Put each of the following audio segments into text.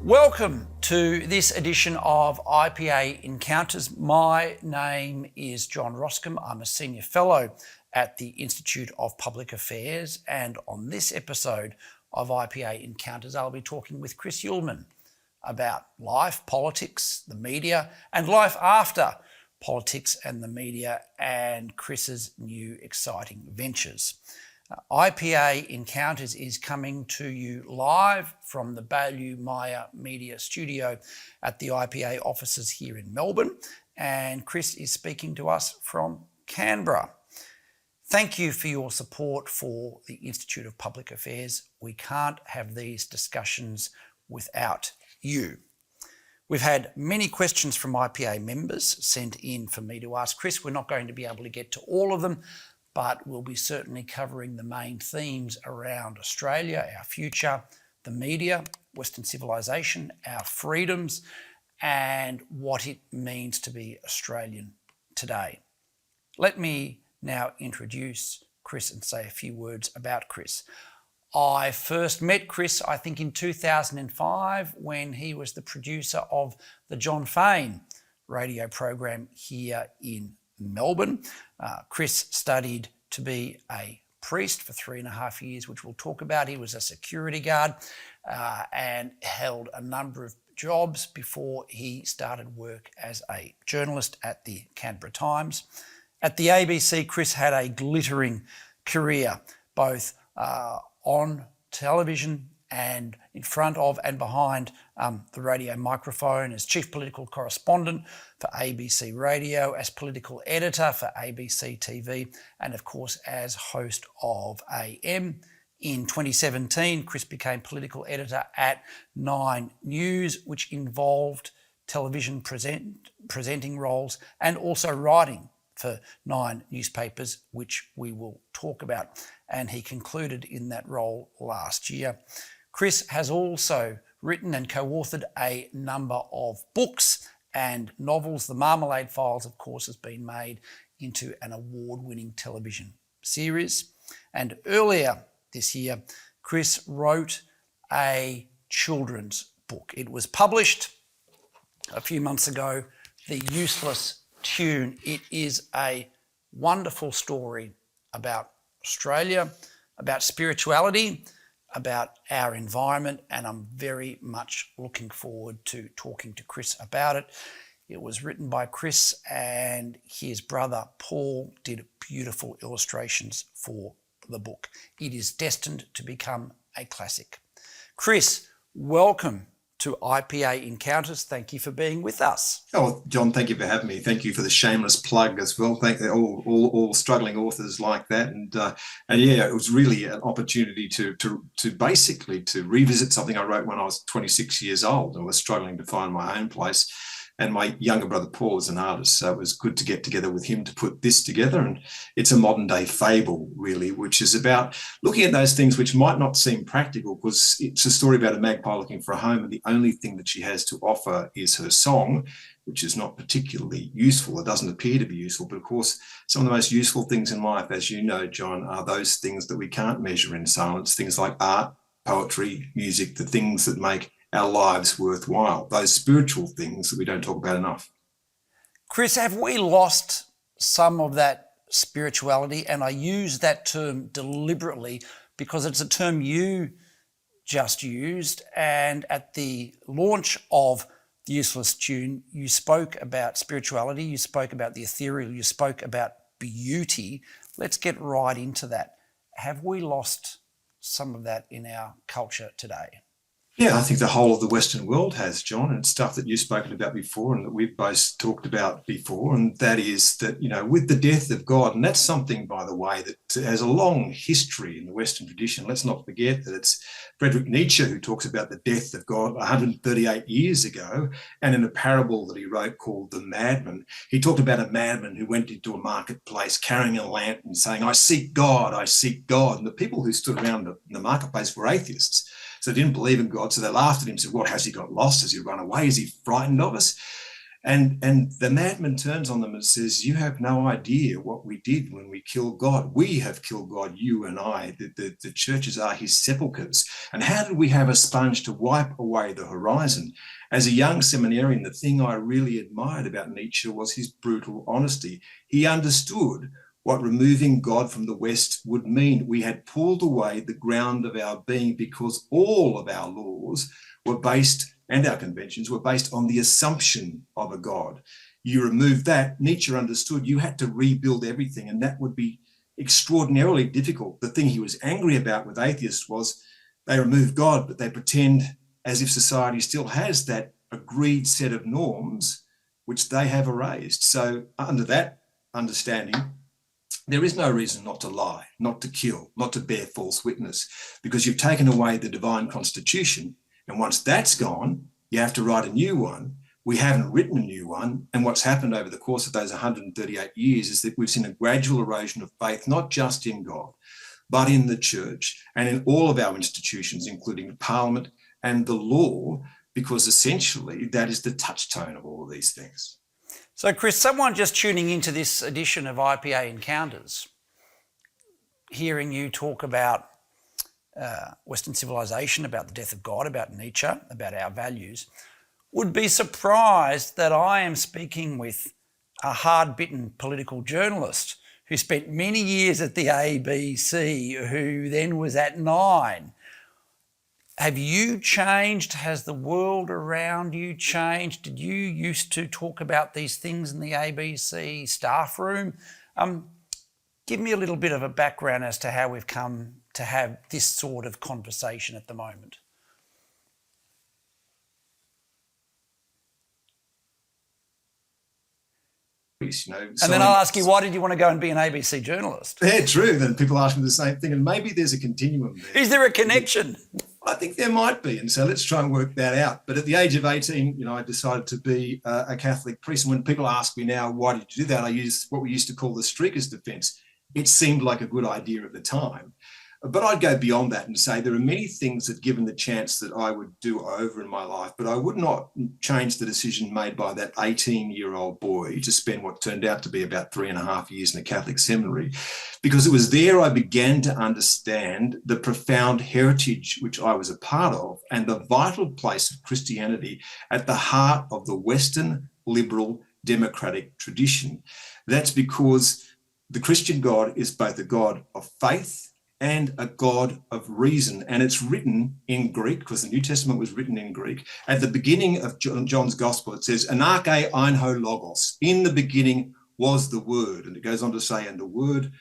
Welcome to this edition of IPA Encounters. My name is John Roskam. I'm a Senior Fellow at the Institute of Public Affairs, and on this episode of IPA Encounters, I'll be talking with Chris Uhlmann about life, politics, the media, and life after politics and the media, and Chris's new exciting ventures. IPA Encounters is coming to you live from the Baillieu Maya Media Studio at the IPA offices here in Melbourne, and Chris is speaking to us from Canberra. Thank you for your support for the Institute of Public Affairs. We can't have these discussions without you. We've had many questions from IPA members sent in for me to ask Chris. We're not going to be able to get to all of them, but we'll be certainly covering the main themes around Australia, our future, the media, Western civilization, our freedoms, and what it means to be Australian today. Let me now introduce Chris and say a few words about Chris. I first met Chris, I think, in 2005 when he was the producer of the John Fane radio program here in Melbourne. Chris studied to be a priest for 3.5 years, which we'll talk about. He was a security guard and held a number of jobs before he started work as a journalist at the Canberra Times. At the ABC, Chris had a glittering career, both on television and in front of and behind the radio microphone, as chief political correspondent for ABC Radio, as political editor for ABC TV, and of course as host of AM. In 2017, Chris became political editor at 9 News, which involved television presenting roles and also writing for 9 newspapers, which we will talk about. And he concluded in that role last year. Chris has also written and co-authored a number of books and novels. The Marmalade Files, of course, has been made into an award-winning television series. And earlier this year, Chris wrote a children's book. It was published a few months ago, The Useless Tune. It is a wonderful story about Australia, about spirituality, about our environment, and I'm very much looking forward to talking to Chris about it. It was written by Chris, and his brother Paul did beautiful illustrations for the book. It is destined to become a classic. Chris, welcome to IPA Encounters. Thank you for being with us. Oh, John, thank you for having me. Thank you for the shameless plug as well. Thank all struggling authors like that. And yeah, it was really an opportunity to basically revisit something I wrote when I was 26 years old and was struggling to find my own place. And my younger brother Paul is an artist, so it was good to get together with him to put this together. And it's a modern day fable, really, which is about looking at those things which might not seem practical, because it's a story about a magpie looking for a home, and the only thing that she has to offer is her song, which is not particularly useful. It doesn't appear to be useful, but of course, some of the most useful things in life, as you know, John, are those things that we can't measure in silence, things like art, poetry, music, the things that make our lives worthwhile, those spiritual things that we don't talk about enough. Chris, have we lost some of that spirituality? And I use that term deliberately because it's a term you just used. And at the launch of The Useless Tune, you spoke about spirituality, you spoke about the ethereal, you spoke about beauty. Let's get right into that. Have we lost some of that in our culture today? Yeah, I think the whole of the Western world has, John, and stuff that you've spoken about before and that we've both talked about before, and that is that, you know, with the death of God, and that's something, by the way, that has a long history in the Western tradition. Let's not forget that it's Friedrich Nietzsche who talks about the death of God 138 years ago, and in a parable that he wrote called The Madman, he talked about a madman who went into a marketplace carrying a lantern saying, I seek God, and the people who stood around the marketplace were atheists. So they didn't believe in God, so they laughed at him and said, what, has he got lost? Has he run away? Is he frightened of us? And the madman turns on them and says, you have no idea what we did when we killed God. We have killed God, you and I. The churches are his sepulchres. And how did we have a sponge to wipe away the horizon? As a young seminarian, the thing I really admired about Nietzsche was his brutal honesty. He understood what removing God from the West would mean. We had pulled away the ground of our being because all of our laws were based, and our conventions were based on the assumption of a God. You remove that, Nietzsche understood you had to rebuild everything, and that would be extraordinarily difficult. The thing he was angry about with atheists was they remove God, but they pretend as if society still has that agreed set of norms which they have erased. So under that understanding, there is no reason not to lie, not to kill, not to bear false witness, because you've taken away the divine constitution. And once that's gone, you have to write a new one. We haven't written a new one. And what's happened over the course of those 138 years is that we've seen a gradual erosion of faith, not just in God, but in the church and in all of our institutions, including Parliament and the law, because essentially that is the touchstone of all of these things. So, Chris, someone just tuning into this edition of IPA Encounters, hearing you talk about Western civilization, about the death of God, about Nietzsche, about our values, would be surprised that I am speaking with a hard-bitten political journalist who spent many years at the ABC, who then was at Nine. Have you changed? Has the world around you changed? Did you used to talk about these things in the ABC staff room? Give me a little bit of a background as to how we've come to have this sort of conversation at the moment. You know, and then I'll ask you, why did you want to go and be an ABC journalist? Yeah, true. Then people ask me the same thing, and maybe there's a continuum there. Is there a connection? I think there might be, and so let's try and work that out. But at the age of 18, I decided to be a Catholic priest. And when people ask me now, why did you do that? I used what we used to call the streaker's defence. It seemed like a good idea at the time. But I'd go beyond that and say there are many things that, given the chance, that I would do over in my life, but I would not change the decision made by that 18-year-old boy to spend what turned out to be about 3.5 years in a Catholic seminary, because it was there I began to understand the profound heritage which I was a part of and the vital place of Christianity at the heart of the Western liberal democratic tradition. That's because the Christian God is both a God of faith and a God of reason. And it's written in Greek, because the New Testament was written in Greek. At the beginning of John's Gospel, it says, Anarche einho logos. In the beginning was the Word. And it goes on to say, and the Word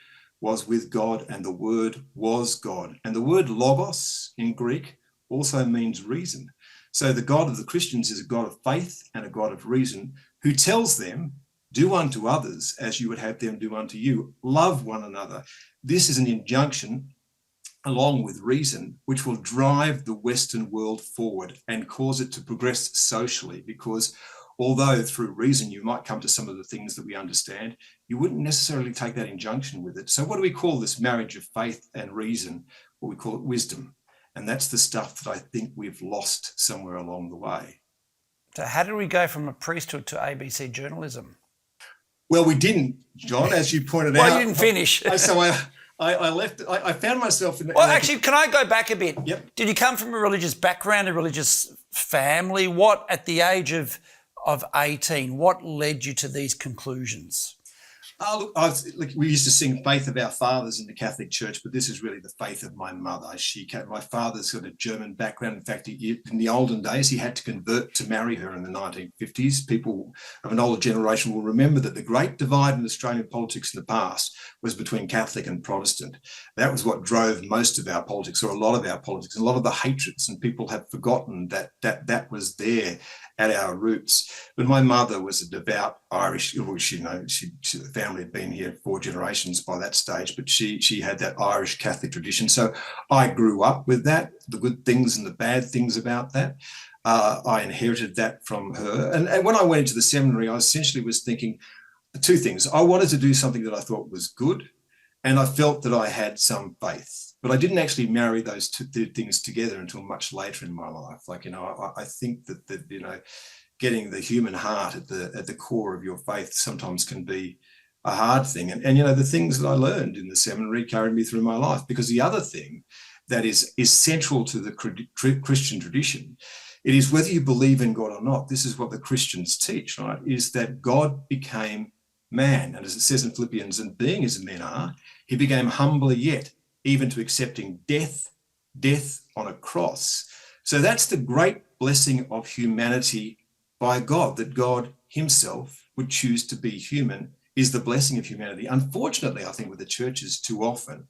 was with God, and the Word was God. And the word logos in Greek also means reason. So the God of the Christians is a God of faith and a God of reason, who tells them, do unto others as you would have them do unto you. Love one another. This is an injunction, along with reason, which will drive the Western world forward and cause it to progress socially, because although through reason you might come to some of the things that we understand, you wouldn't necessarily take that injunction with it. So what do we call this marriage of faith and reason? Well, we call it wisdom. And that's the stuff that I think we've lost somewhere along the way. So how did we go from a priesthood to ABC journalism? Well, we didn't, John, as you pointed out. Well, you didn't finish. So I left. I found myself in. Well, actually, can I go back a bit? Yep. Did you come from a religious background, a religious family? What, at the age of 18, what led you to these conclusions? Look, we used to sing Faith of Our Fathers in the Catholic Church, but this is really the faith of my mother. My father's got a German background. In fact, in the olden days, he had to convert to marry her in the 1950s. People of an older generation will remember that the great divide in Australian politics in the past was between Catholic and Protestant. That was what drove most of our politics, or a lot of our politics, and a lot of the hatreds, and people have forgotten that was there at our roots. But my mother was a devout Irish, the family had been here 4 generations by that stage, but she had that Irish Catholic tradition. So I grew up with that, the good things and the bad things about that. I inherited that from her. And when I went into the seminary, I essentially was thinking 2 things. I wanted to do something that I thought was good, and I felt that I had some faith. But I didn't actually marry those 2 things together until much later in my life. I think that getting the human heart at the core of your faith sometimes can be a hard thing. And the things that I learned in the seminary carried me through my life, because the other thing that is central to the Christian tradition, it is whether you believe in God or not. This is what the Christians teach, right? Is that God became man. And as it says in Philippians, and being as men are, he became humbler yet, even to accepting death on a cross. So that's the great blessing of humanity by God, that God himself would choose to be human, is the blessing of humanity. Unfortunately, I think with the churches too often,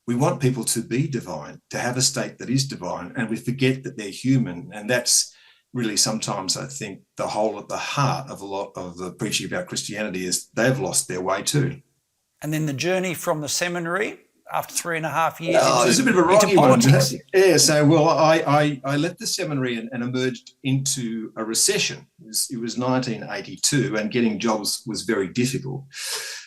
we want people to be divine, to have a state that is divine, and we forget that they're human. And that's really sometimes, I think, the whole at the heart of a lot of the preaching about Christianity, is they've lost their way too. And then the journey from the seminary after 3.5 years there's a bit of a rocky politics. one. Yeah, so I left the seminary and emerged into a recession. It was 1982, and getting jobs was very difficult.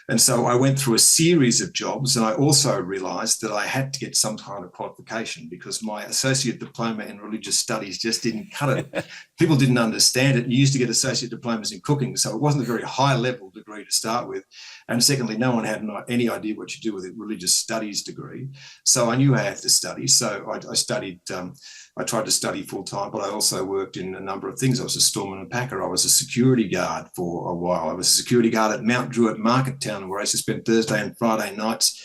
And so I went through a series of jobs, and I also realised that I had to get some kind of qualification, because my associate diploma in religious studies just didn't cut it. People didn't understand it. You used to get associate diplomas in cooking, so it wasn't a very high-level degree to start with. And secondly, no one had any idea what you do with a religious studies degree. So I knew I had to study. So I studied. I tried to study full-time, but I also worked in a number of things. I was a storeman and packer. I was a security guard for a while. I was a security guard at Mount Druitt Market Town, where I used to spend Thursday and Friday nights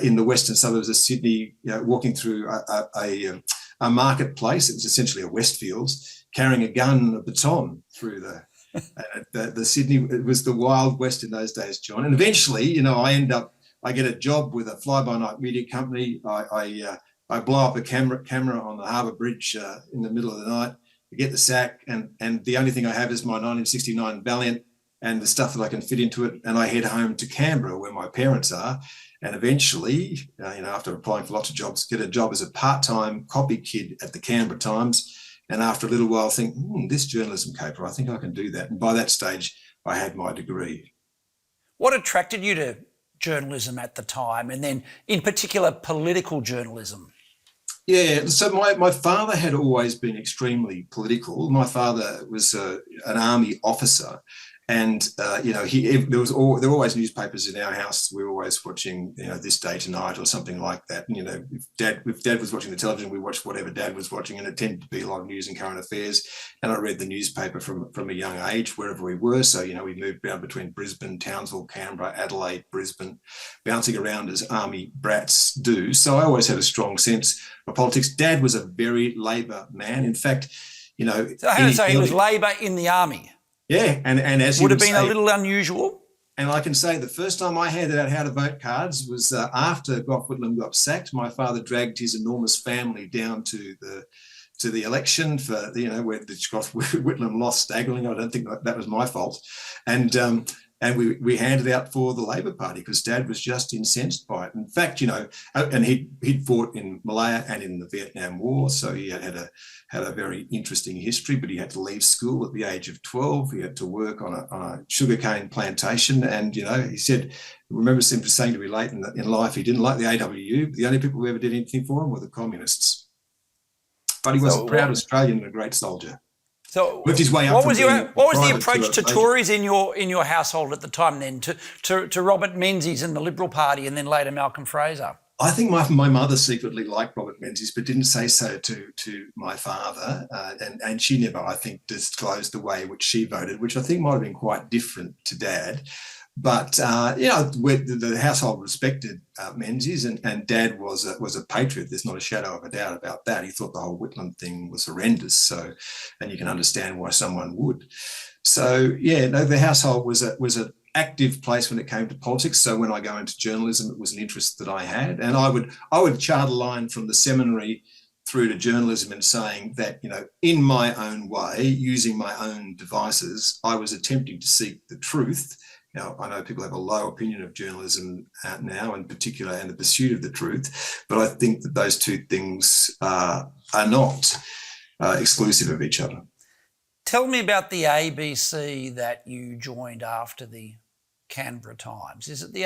in the western suburbs of Sydney, walking through a marketplace. It was essentially a Westfields, carrying a gun and a baton through the Sydney. It was the Wild West in those days, John. And eventually, I get a job with a fly-by-night media company. I blow up a camera on the Harbour Bridge in the middle of the night. I get the sack, and the only thing I have is my 1969 Valiant and the stuff that I can fit into it. And I head home to Canberra, where my parents are. And eventually, after applying for lots of jobs, get a job as a part-time copy kid at the Canberra Times. And after a little while, think, this journalism caper, I think I can do that. And by that stage, I had my degree. What attracted you to journalism at the time, and then in particular political journalism? Yeah, so my father had always been extremely political. My father was an army officer, and there were always newspapers in our house. We were always watching, This Day Tonight or something like that. And, if Dad was watching the television, we watched whatever Dad was watching, and it tended to be a lot of news and current affairs. And I read the newspaper from a young age wherever we were. So we moved around between Brisbane, Townsville, Canberra, Adelaide, Brisbane, bouncing around as army brats do. So I always had a strong sense of politics. Dad was a very Labor man. In fact, So I had to say he was Labor in the army. Yeah, and as would have been a little unusual. And I can say the first time I handed out how to vote cards was after Gough Whitlam got sacked. My father dragged his enormous family down to the election for where Gough Whitlam lost staggeringly. I don't think that was my fault, and we handed out for the Labor Party because Dad was just incensed by it. In fact, and he'd fought in Malaya and in the Vietnam War, so he had a very interesting history. But he had to leave school at the age of 12. He had to work on a sugarcane plantation, and he said, I remember simply saying to me late in life, he didn't like the AWU. But the only people who ever did anything for him were the communists. But he was a proud Australian and a great soldier. So worked his way up. What was the approach to Tories in your household at the time then, to Robert Menzies and the Liberal Party, and then later Malcolm Fraser? I think my mother secretly liked Robert Menzies, but didn't say so to my father, and she never, I think, disclosed the way in which she voted, which I think might have been quite different to Dad. But the household respected Menzies, and Dad was a patriot. There's not a shadow of a doubt about that. He thought the whole Whitlam thing was horrendous. So, and you can understand why someone would. So the household was an active place when it came to politics. So when I go into journalism, it was an interest that I had, and I would chart a line from the seminary through to journalism and saying that, in my own way, using my own devices, I was attempting to seek the truth. Now, I know people have a low opinion of journalism now, in particular, and the pursuit of the truth, but I think that those two things are not exclusive of each other. Tell me about the ABC that you joined after the Canberra Times. Is it the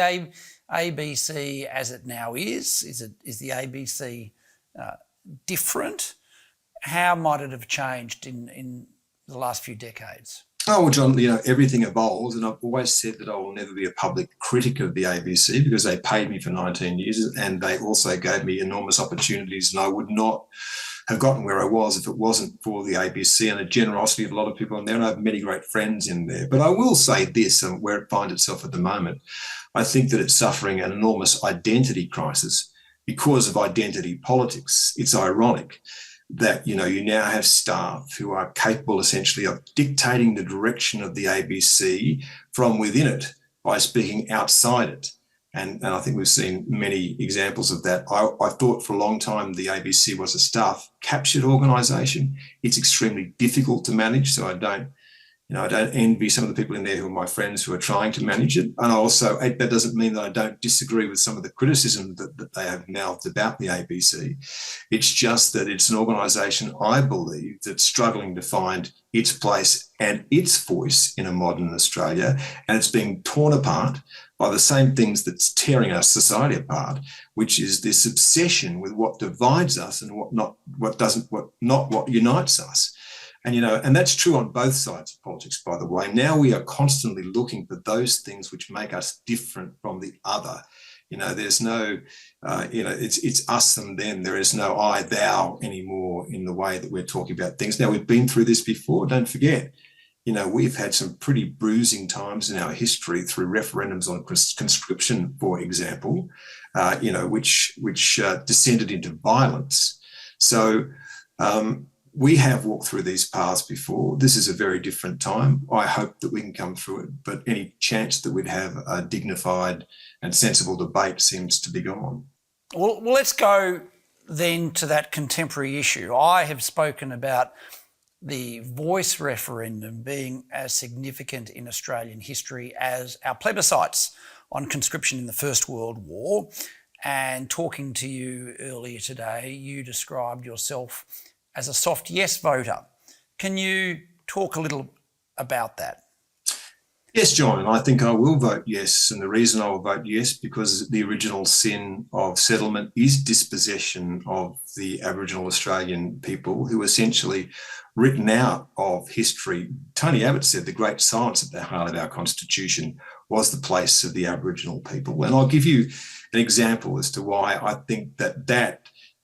ABC as it now is? Is the ABC different? How might it have changed in the last few decades? Oh, well, John, everything evolves, and I've always said that I will never be a public critic of the ABC because they paid me for 19 years and they also gave me enormous opportunities, and I would not have gotten where I was if it wasn't for the ABC and the generosity of a lot of people in there, and I have many great friends in there. But I will say this, and where it finds itself at the moment, I think that it's suffering an enormous identity crisis because of identity politics. It's ironic that you now have staff who are capable essentially of dictating the direction of the ABC from within it by speaking outside it. And I think we've seen many examples of that. I thought for a long time the ABC was a staff captured organisation. It's extremely difficult to manage, so I don't envy some of the people in there who are my friends who are trying to manage it. And also, that doesn't mean that I don't disagree with some of the criticism that they have mouthed about the ABC. It's just that it's an organisation, I believe, that's struggling to find its place and its voice in a modern Australia. And it's being torn apart by the same things that's tearing our society apart, which is this obsession with what divides us and what unites us. And that's true on both sides of politics, by the way. Now we are constantly looking for those things which make us different from the other. There's no, it's us and them. There is no I, thou anymore in the way that we're talking about things. Now, we've been through this before. Don't forget, we've had some pretty bruising times in our history through referendums on conscription, for example, which descended into violence. So, we have walked through these paths before. This is a very different time. I hope that we can come through it, but any chance that we'd have a dignified and sensible debate seems to be gone. Well, let's go then to that contemporary issue. I have spoken about the voice referendum being as significant in Australian history as our plebiscites on conscription in the First World War. And talking to you earlier today, you described yourself as a soft yes voter. Can you talk a little about that? Yes, John, and I think I will vote yes. And the reason I will vote yes, because the original sin of settlement is dispossession of the Aboriginal Australian people who essentially written out of history. Tony Abbott said the great silence at the heart of our constitution was the place of the Aboriginal people. And I'll give you an example as to why I think that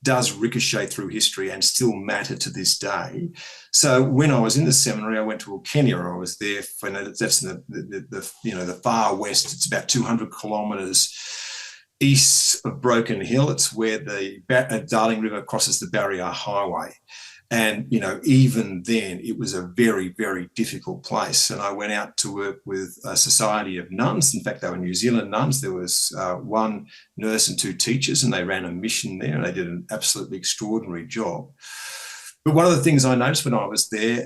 does ricochet through history and still matter to this day. So when I was in the seminary, I went to Kenya. I was there for, that's in the far west. It's about 200 kilometres east of Broken Hill. It's where the Darling River crosses the Barrier Highway. And, even then it was a very, very difficult place. And I went out to work with a society of nuns. In fact, they were New Zealand nuns. There was one nurse and two teachers, and they ran a mission there, and they did an absolutely extraordinary job. But one of the things I noticed when I was there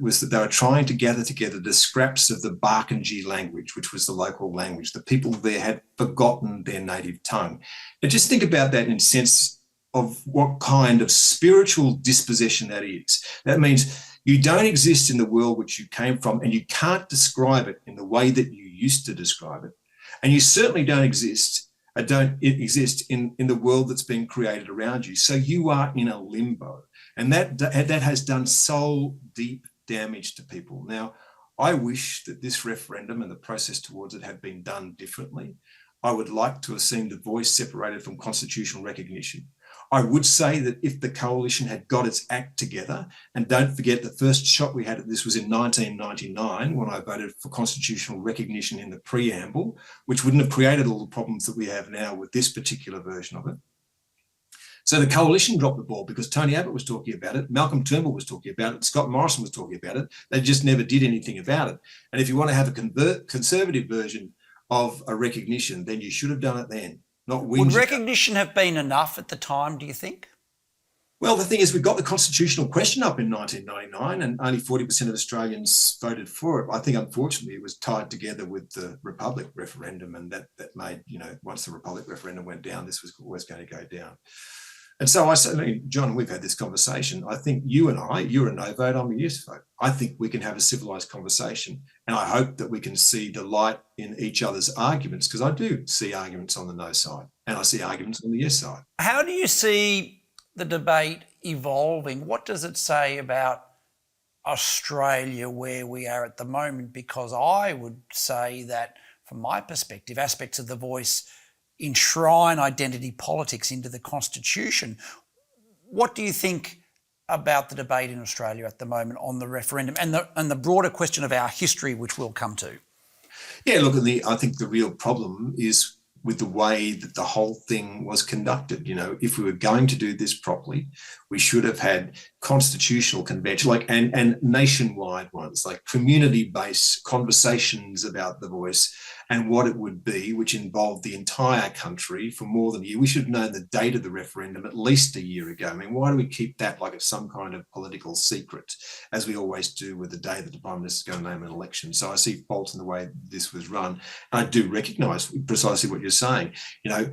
was that they were trying to gather together the scraps of the Barkindji language, which was the local language. The people there had forgotten their native tongue. And just think about that in a sense of what kind of spiritual dispossession that is. That means you don't exist in the world which you came from, and you can't describe it in the way that you used to describe it. And you certainly don't exist in the world that's been created around you. So you are in a limbo. And that has done soul deep damage to people. Now, I wish that this referendum and the process towards it had been done differently. I would like to have seen the voice separated from constitutional recognition. I would say that if the coalition had got its act together, and don't forget the first shot we had at this was in 1999 when I voted for constitutional recognition in the preamble, which wouldn't have created all the problems that we have now with this particular version of it. So the coalition dropped the ball because Tony Abbott was talking about it, Malcolm Turnbull was talking about it, Scott Morrison was talking about it. They just never did anything about it. And if you want to have a conservative version of a recognition, then you should have done it then. Would recognition have been enough at the time, do you think? Well, the thing is, we got the constitutional question up in 1999 and only 40% of Australians voted for it. I think, unfortunately, it was tied together with the Republic referendum, and that made, once the Republic referendum went down, this was always going to go down. And so John, we've had this conversation. I think you're a no vote, I'm a yes vote. I think we can have a civilised conversation, and I hope that we can see the light in each other's arguments, because I do see arguments on the no side and I see arguments on the yes side. How do you see the debate evolving? What does it say about Australia where we are at the moment? Because I would say that, from my perspective, aspects of the voice enshrine identity politics into the Constitution. What do you think about the debate in Australia at the moment on the referendum and the broader question of our history, which we'll come to? Yeah, look, I think the real problem is with the way that the whole thing was conducted. You know, if we were going to do this properly, we should have had constitutional convention, and nationwide ones, like community-based conversations about the voice and what it would be, which involved the entire country for more than a year. We should have known the date of the referendum at least a year ago. I mean, why do we keep that like it's some kind of political secret, as we always do with the day that the Prime Minister is going to name an election? So I see fault in the way this was run. And I do recognise precisely what you're saying. You know,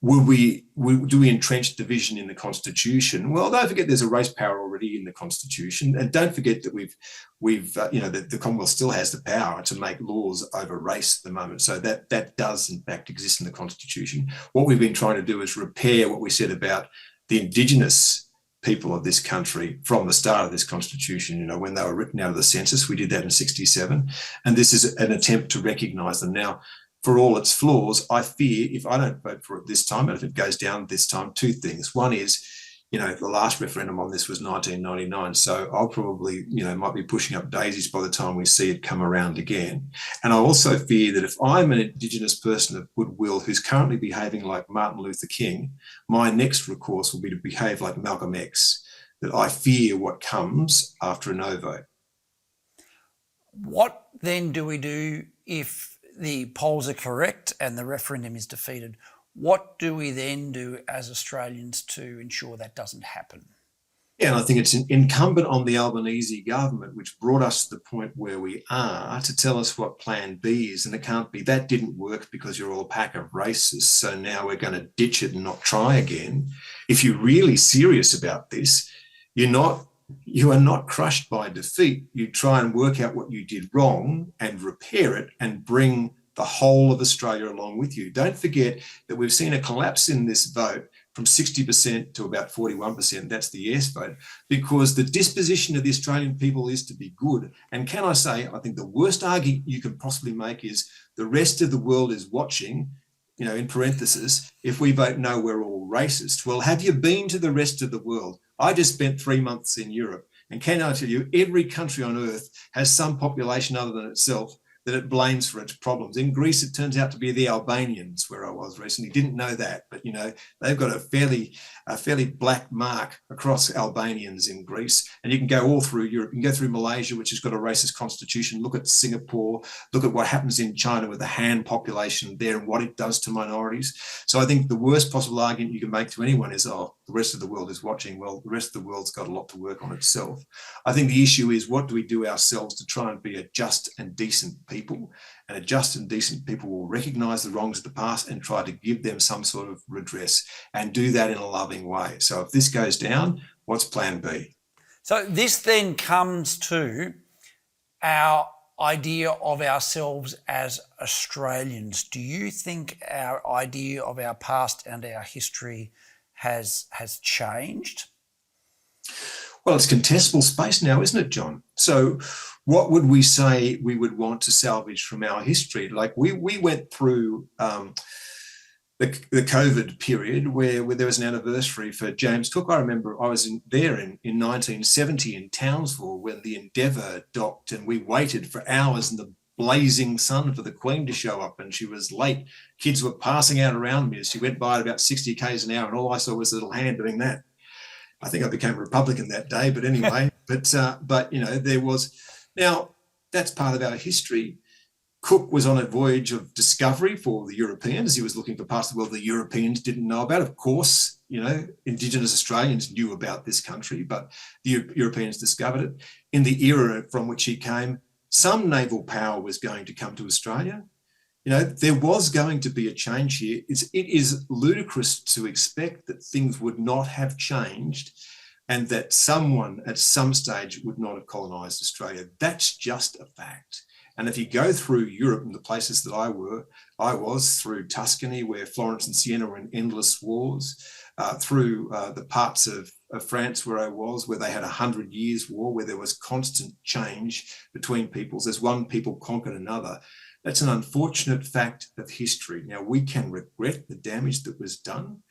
do we entrench division in the Constitution? Well, don't forget there's a race power already in the Constitution, and don't forget that the Commonwealth still has the power to make laws over race at the moment. So that does in fact exist in the Constitution. What we've been trying to do is repair what we said about the Indigenous people of this country from the start of this Constitution. You know, when they were written out of the census, we did that in '67, and this is an attempt to recognise them now. For all its flaws, I fear if I don't vote for it this time, and if it goes down this time, two things. One is, you know, the last referendum on this was 1999, so I'll probably, might be pushing up daisies by the time we see it come around again. And I also fear that if I'm an Indigenous person of goodwill who's currently behaving like Martin Luther King, my next recourse will be to behave like Malcolm X, that I fear what comes after a no vote. What then do we do if the polls are correct and the referendum is defeated? What do we then do as Australians to ensure that doesn't happen? Yeah, and I think it's incumbent on the Albanese government, which brought us to the point where we are, to tell us what plan B is. And it can't be that didn't work because you're all a pack of racists, so now we're going to ditch it and not try again. If you're really serious about this, you are not crushed by defeat. You try and work out what you did wrong and repair it and bring the whole of Australia along with you. Don't forget that we've seen a collapse in this vote from 60% to about 41%. That's the yes vote, because the disposition of the Australian people is to be good. And can I say, I think the worst argument you can possibly make is the rest of the world is watching, in parenthesis, if we vote no, we're all racist. Well, have you been to the rest of the world? I just spent 3 months in Europe, and can I tell you, every country on earth has some population other than itself that it blames for its problems. In Greece, it turns out to be the Albanians, where I was recently. Didn't know that, but they've got a fairly black mark across Albanians in Greece. And you can go all through Europe. You can go through Malaysia, which has got a racist constitution. Look at Singapore. Look at what happens in China with the Han population there and what it does to minorities. So I think the worst possible argument you can make to anyone is, oh, the rest of the world is watching. Well, the rest of the world's got a lot to work on itself. I think the issue is, what do we do ourselves to try and be a just and decent people? And a just and decent people will recognise the wrongs of the past and try to give them some sort of redress, and do that in a loving way. So if this goes down, what's plan B? So this then comes to our idea of ourselves as Australians. Do you think our idea of our past and our history has changed? Well, it's contestable space now, isn't it, John? So what would we say we would want to salvage from our history? Like we went through the COVID period where there was an anniversary for James Cook. I remember I was there in 1970 in Townsville when the Endeavour docked, and we waited for hours in the blazing sun for the Queen to show up, and she was late. Kids were passing out around me as she went by at about 60 k's an hour, and all I saw was a little hand doing that. I think I became a Republican that day, but anyway, but there was, now that's part of our history. Cook was on a voyage of discovery for the Europeans. He was looking for parts of the world the Europeans didn't know about. Of course, Indigenous Australians knew about this country, but the Europeans discovered it. In the era from which he came, some naval power was going to come to Australia. There was going to be a change here. It is ludicrous to expect that things would not have changed and that someone at some stage would not have colonised Australia. That's just a fact. And if you go through Europe and the places that I was through Tuscany, where Florence and Siena were in endless wars, through the parts of of France where I was, where they had 100 years war, where there was constant change between peoples as one people conquered another. That's an unfortunate fact of history. Now, we can regret the damage that was done,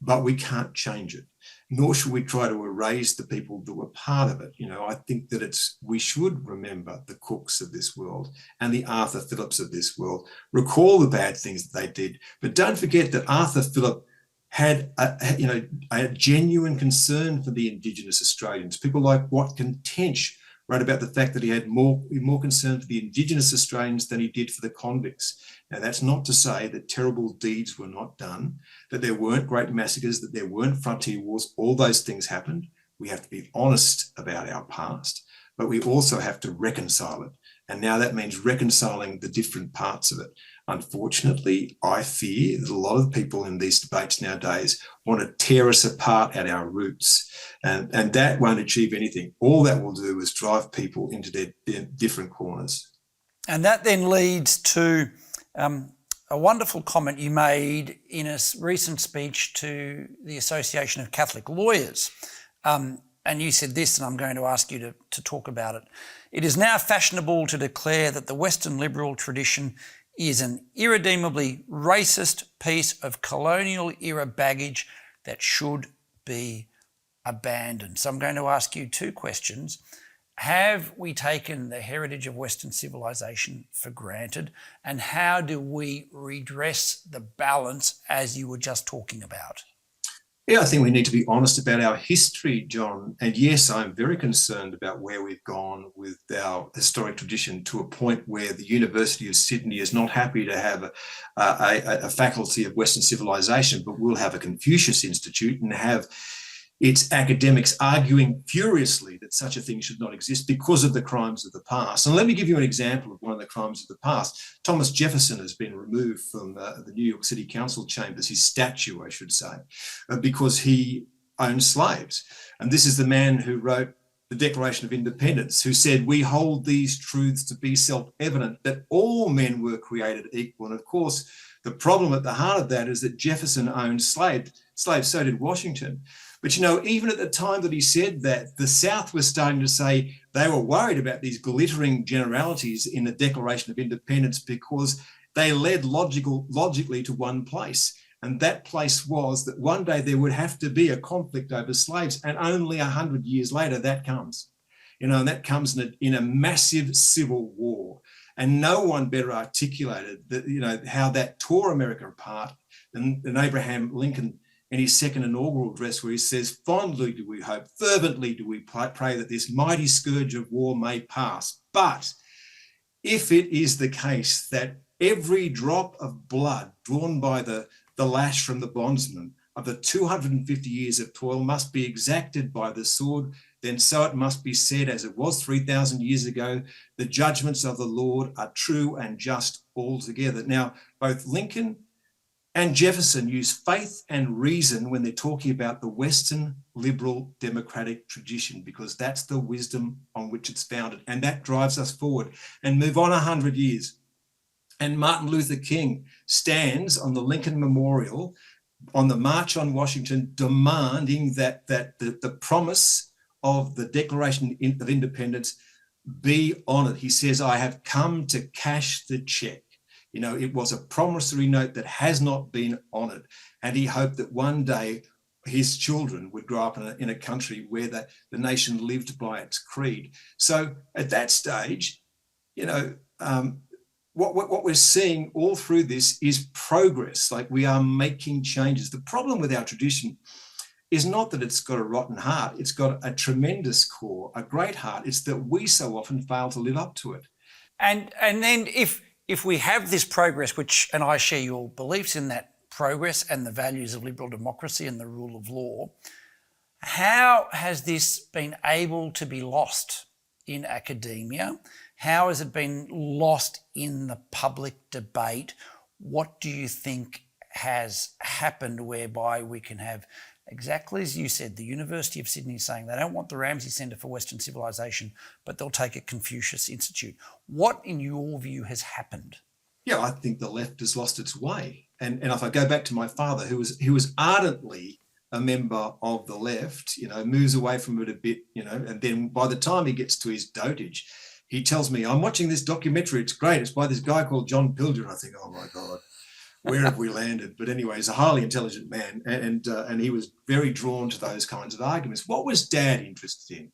but we can't change it, nor should we try to erase the people that were part of it. I think that we should remember the Cooks of this world and the Arthur Phillips of this world, recall the bad things that they did, but don't forget that Arthur Phillip had a genuine concern for the Indigenous Australians. People like Watkin Tench wrote about the fact that he had more concern for the Indigenous Australians than he did for the convicts. Now, that's not to say that terrible deeds were not done, that there weren't great massacres, that there weren't frontier wars. All those things happened. We have to be honest about our past, but we also have to reconcile it. And now that means reconciling the different parts of it. Unfortunately, I fear that a lot of people in these debates nowadays want to tear us apart at our roots, and that won't achieve anything. All that will do is drive people into their different corners. And that then leads to a wonderful comment you made in a recent speech to the Association of Catholic Lawyers. And you said this, and I'm going to ask you to talk about it. It is now fashionable to declare that the Western liberal tradition is an irredeemably racist piece of colonial-era baggage that should be abandoned. So I'm going to ask you two questions. Have we taken the heritage of Western civilization for granted? And how do we redress the balance as you were just talking about? Yeah, I think we need to be honest about our history, John. And yes, I'm very concerned about where we've gone with our historic tradition, to a point where the University of Sydney is not happy to have a faculty of Western civilization, but will have a Confucius Institute and have its academics arguing furiously that such a thing should not exist because of the crimes of the past. And let me give you an example of one of the crimes of the past. Thomas Jefferson has been removed from the New York City Council chambers, his statue, I should say, because he owned slaves. And this is the man who wrote the Declaration of Independence, who said, "We hold these truths to be self-evident, that all men were created equal." And of course, the problem at the heart of that is that Jefferson owned slaves, so did Washington. But, even at the time that he said that, the South was starting to say they were worried about these glittering generalities in the Declaration of Independence because they led logically to one place. And that place was that one day there would have to be a conflict over slaves. And only 100 years later, that comes. And that comes in a massive civil war. And no one better articulated that, how that tore America apart than Abraham Lincoln in his second inaugural address, where he says, "Fondly do we hope, fervently do we pray that this mighty scourge of war may pass. But if it is the case that every drop of blood drawn by the lash from the bondsman of the 250 years of toil must be exacted by the sword, then so it must be said, as it was 3,000 years ago, the judgments of the Lord are true and just altogether." Now, both Lincoln and Jefferson use faith and reason when they're talking about the Western liberal democratic tradition, because that's the wisdom on which it's founded. And that drives us forward. And move on 100 years. And Martin Luther King stands on the Lincoln Memorial on the March on Washington, demanding that the promise of the Declaration of Independence be honoured. He says, "I have come to cash the check." It was a promissory note that has not been honoured. And he hoped that one day his children would grow up in a country where the nation lived by its creed. So at that stage, what we're seeing all through this is progress. Like, we are making changes. The problem with our tradition is not that it's got a rotten heart. It's got a tremendous core, a great heart. It's that we so often fail to live up to it. And then if we have this progress, and I share your beliefs in that progress and the values of liberal democracy and the rule of law, how has this been able to be lost in academia? How has it been lost in the public debate? What do you think has happened whereby we can have, exactly as you said, the University of Sydney saying they don't want the Ramsay Centre for Western Civilization, but they'll take a Confucius Institute? What, in your view, has happened? Yeah, I think the left has lost its way. And if I go back to my father, who was ardently a member of the left, moves away from it a bit, and then by the time he gets to his dotage, he tells me, I'm watching this documentary, it's great, it's by this guy called John Pilger. And I think, oh my God, where have we landed? But anyway, he's a highly intelligent man, and he was very drawn to those kinds of arguments. What was Dad interested in?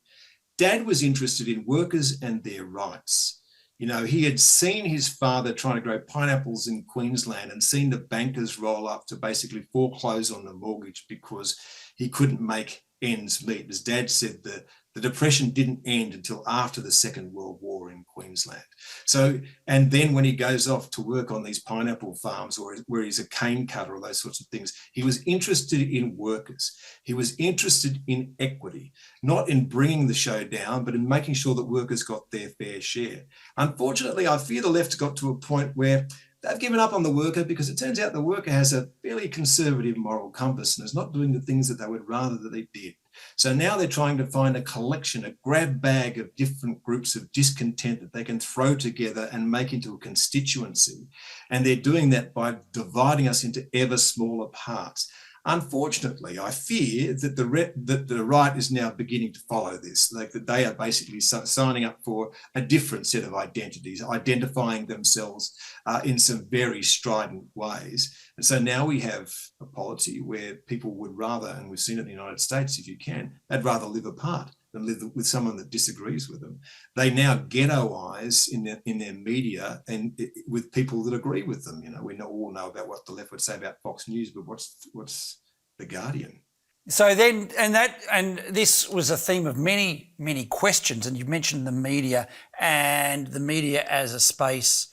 Dad was interested in workers and their rights. He had seen his father trying to grow pineapples in Queensland and seen the bankers roll up to basically foreclose on the mortgage because he couldn't make ends meet. As Dad said, the Depression didn't end until after the Second World War in Queensland. So, and then when he goes off to work on these pineapple farms or where he's a cane cutter or those sorts of things, he was interested in workers. He was interested in equity, not in bringing the show down, but in making sure that workers got their fair share. Unfortunately, I fear the left got to a point where they've given up on the worker because it turns out the worker has a fairly conservative moral compass and is not doing the things that they would rather that they did. So now they're trying to find a collection, a grab bag of different groups of discontent that they can throw together and make into a constituency. And they're doing that by dividing us into ever smaller parts. Unfortunately, I fear that the right is now beginning to follow this, like that they are basically signing up for a different set of identities, identifying themselves in some very strident ways. And so now we have a polity where people would rather, and we've seen it in the United States, if you can, they'd rather live apart than live with someone that disagrees with them. They now ghettoise in their media and with people that agree with them. We all know about what the left would say about Fox News, but what's The Guardian? So then, and this was a theme of many, many questions, and you mentioned the media and the media as a space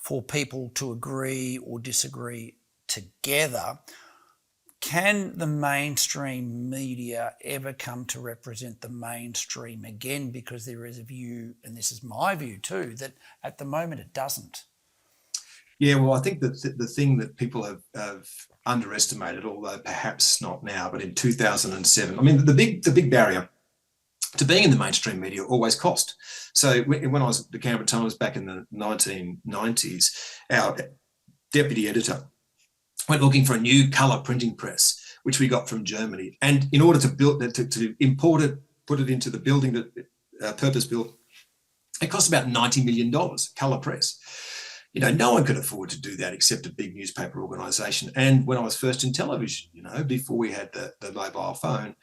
for people to agree or disagree together. Can the mainstream media ever come to represent the mainstream again? Because there is a view, and this is my view too, that at the moment it doesn't. Yeah, well, I think that the thing that people have underestimated, although perhaps not now, but in 2007, I mean, the big barrier to being in the mainstream media always cost. So when I was at the Canberra Times back in the 1990s, our deputy editor went looking for a new colour printing press, which we got from Germany. And in order to import it, put it into the building that purpose-built, it cost about $90 million, colour press. No one could afford to do that except a big newspaper organisation. And when I was first in television, before we had the mobile phone,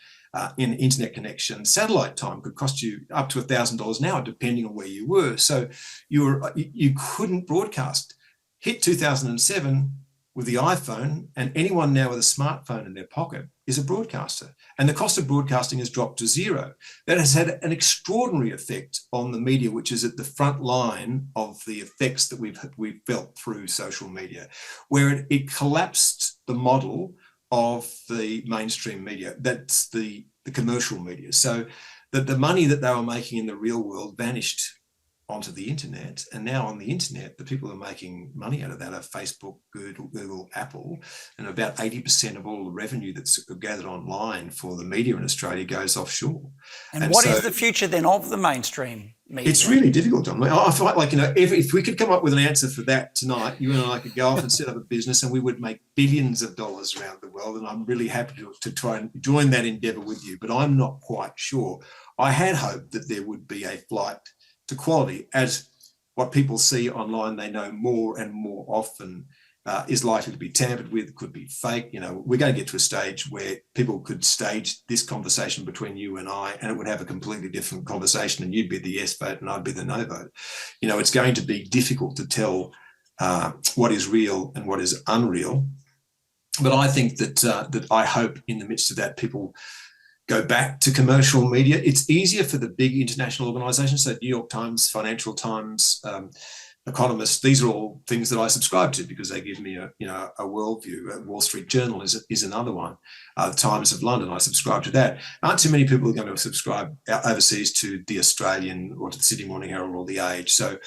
in internet connection, satellite time could cost you up to $1,000 an hour, depending on where you were. So you couldn't broadcast. Hit 2007 with the iPhone, and anyone now with a smartphone in their pocket is a broadcaster. And the cost of broadcasting has dropped to zero. That has had an extraordinary effect on the media, which is at the front line of the effects that we've felt through social media, where it collapsed the model of the mainstream media. That's the commercial media. So that the money that they were making in the real world vanished onto the internet, and now on the internet, the people who are making money out of that are Facebook, Google, Apple, and about 80% of all the revenue that's gathered online for the media in Australia goes offshore. And what is the future then of the mainstream media? It's really difficult, John. I feel like, if we could come up with an answer for that tonight, you and I could go off and set up a business and we would make billions of dollars around the world. And I'm really happy to try and join that endeavour with you, but I'm not quite sure. I had hoped that there would be a flight to quality, as what people see online, they know more and more often is likely to be tampered with, could be fake. We're going to get to a stage where people could stage this conversation between you and I, and it would have a completely different conversation, and you'd be the yes vote and I'd be the no vote. It's going to be difficult to tell what is real and what is unreal. But I think that I hope in the midst of that, people go back to commercial media. It's easier for the big international organizations, so New York Times, Financial Times, Economist. These are all things that I subscribe to because they give me a worldview. Wall Street Journal is another one. The Times of London, I subscribe to that. Aren't too many people going to subscribe overseas to the Australian or to the Sydney Morning Herald or the Age. So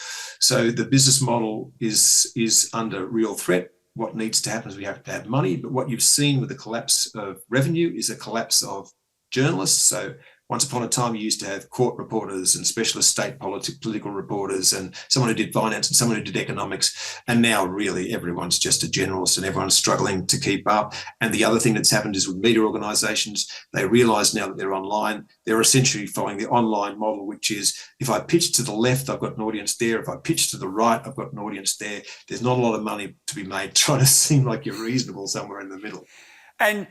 the business model is under real threat. What needs to happen is we have to have money, but what you've seen with the collapse of revenue is a collapse of journalists. So Once upon a time, you used to have court reporters and specialist state political reporters and someone who did finance and someone who did economics. And now really everyone's just a generalist and everyone's struggling to keep up. And the other thing that's happened is with media organisations, they realise now that they're online, they're essentially following the online model, which is if I pitch to the left, I've got an audience there. If I pitch to the right, I've got an audience there. There's not a lot of money to be made trying to seem like you're reasonable somewhere in the middle. And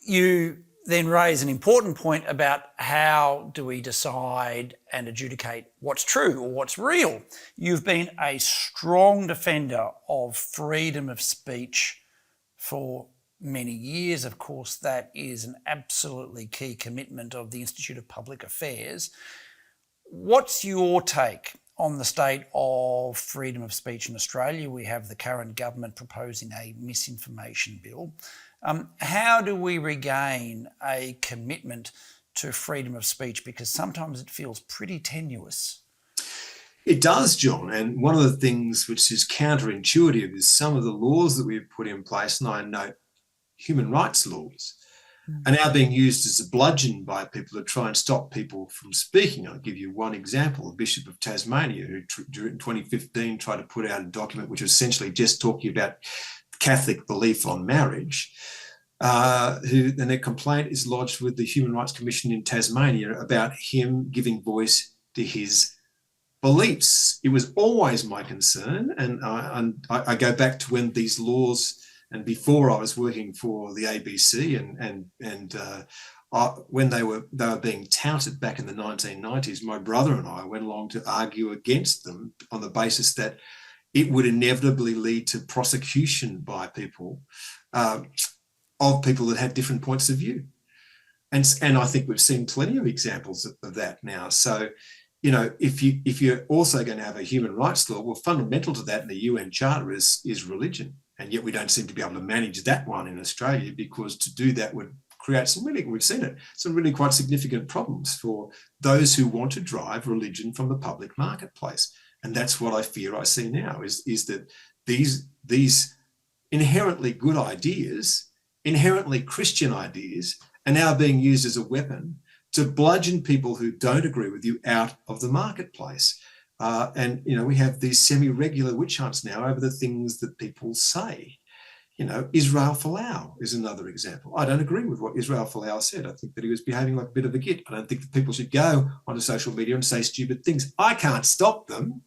you then raise an important point about how do we decide and adjudicate what's true or what's real. You've been a strong defender of freedom of speech for many years. Of course, that is an absolutely key commitment of the Institute of Public Affairs. What's your take on the state of freedom of speech in Australia? We have the current government proposing a misinformation bill. How do we regain a commitment to freedom of speech? Because sometimes it feels pretty tenuous. It does, John. And one of the things which is counterintuitive is some of the laws that we've put in place, and I note human rights laws, are now being used as a bludgeon by people to try and stop people from speaking. I'll give you one example. The Bishop of Tasmania, who in 2015 tried to put out a document which was essentially just talking about Catholic belief on marriage, and their complaint is lodged with the Human Rights Commission in Tasmania about him giving voice to his beliefs. It was always my concern, and I go back to when these laws, and before I was working for the ABC, when they were being touted back in the 1990s, my brother and I went along to argue against them on the basis that it would inevitably lead to prosecution by people of people that had different points of view. And I think we've seen plenty of examples of that now. So, you know, if you're also going to have a human rights law, well, fundamental to that in the UN Charter is religion. And yet we don't seem to be able to manage that one in Australia, because to do that would create we've seen it, some really quite significant problems for those who want to drive religion from the public marketplace. And that's what I fear I see now is that these inherently good ideas, inherently Christian ideas, are now being used as a weapon to bludgeon people who don't agree with you out of the marketplace. And, you know, we have these semi-regular witch hunts now over the things that people say. You know, Israel Folau is another example. I don't agree with what Israel Folau said. I think that he was behaving like a bit of a git. I don't think that people should go onto social media and say stupid things. I can't stop them,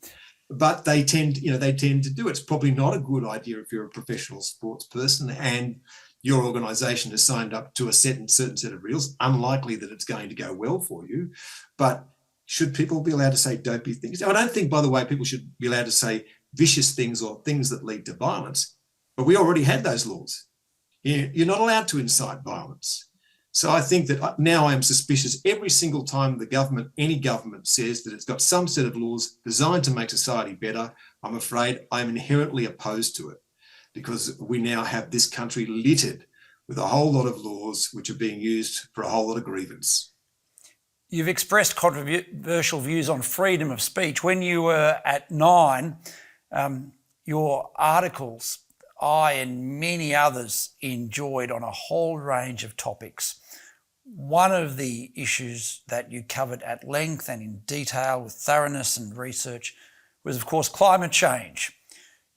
but they tend to do it. It's probably not a good idea if you're a professional sports person and your organisation has signed up to a certain set of rules. Unlikely that it's going to go well for you. But should people be allowed to say dopey things? I don't think, by the way, people should be allowed to say vicious things or things that lead to violence. But we already had those laws. You're not allowed to incite violence. So I think that now I am suspicious every single time any government says that it's got some set of laws designed to make society better. I'm afraid I'm inherently opposed to it, because we now have this country littered with a whole lot of laws which are being used for a whole lot of grievance. You've expressed controversial views on freedom of speech. When you were at Nine, your articles I and many others enjoyed on a whole range of topics. One of the issues that you covered at length and in detail with thoroughness and research was, of course, climate change.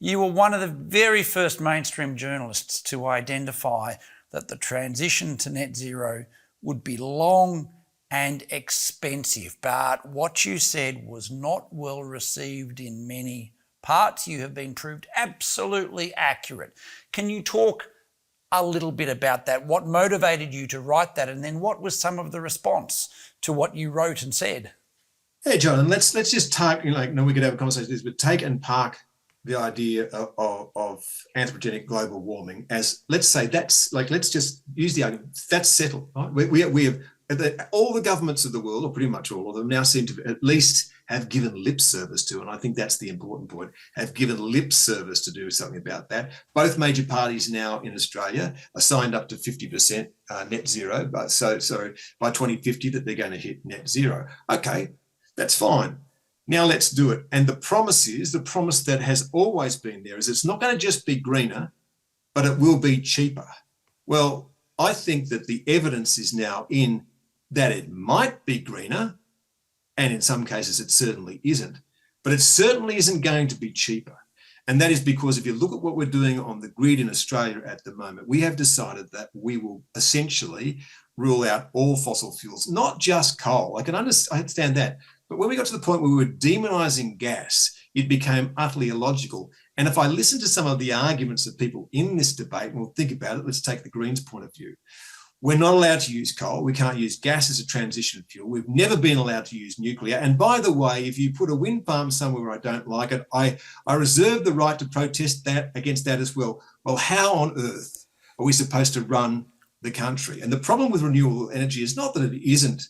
You were one of the very first mainstream journalists to identify that the transition to net zero would be long and expensive, but what you said was not well received in many parts. You have been proved absolutely accurate. Can you talk a little bit about that? What motivated you to write that, and then what was some of the response to what you wrote and said? Hey, John, and let's just take, we could have a conversation with this, but take and park the idea of anthropogenic global warming as, let's say that's let's just use the argument that's settled. Right? We have all the governments of the world, or pretty much all of them, now seem to at least have given lip service to, and I think that's the important point, have given lip service to do something about that. Both major parties now in Australia are signed up to 50% net zero, so by 2050 that they're going to hit net zero. Okay, that's fine. Now let's do it. And the promise that has always been there is it's not going to just be greener, but it will be cheaper. Well, I think that the evidence is now in that it might be greener, and in some cases it certainly isn't, but it certainly isn't going to be cheaper. And that is because if you look at what we're doing on the grid in Australia at the moment, we have decided that we will essentially rule out all fossil fuels, not just coal. I understand that. But when we got to the point where we were demonising gas, it became utterly illogical. And if I listen to some of the arguments of people in this debate, and we'll think about it, let's take the Greens' point of view. We're not allowed to use coal. We can't use gas as a transition fuel. We've never been allowed to use nuclear. And by the way, if you put a wind farm somewhere where I don't like it, I reserve the right to protest that against that as well. Well, how on earth are we supposed to run the country? And the problem with renewable energy is not that it isn't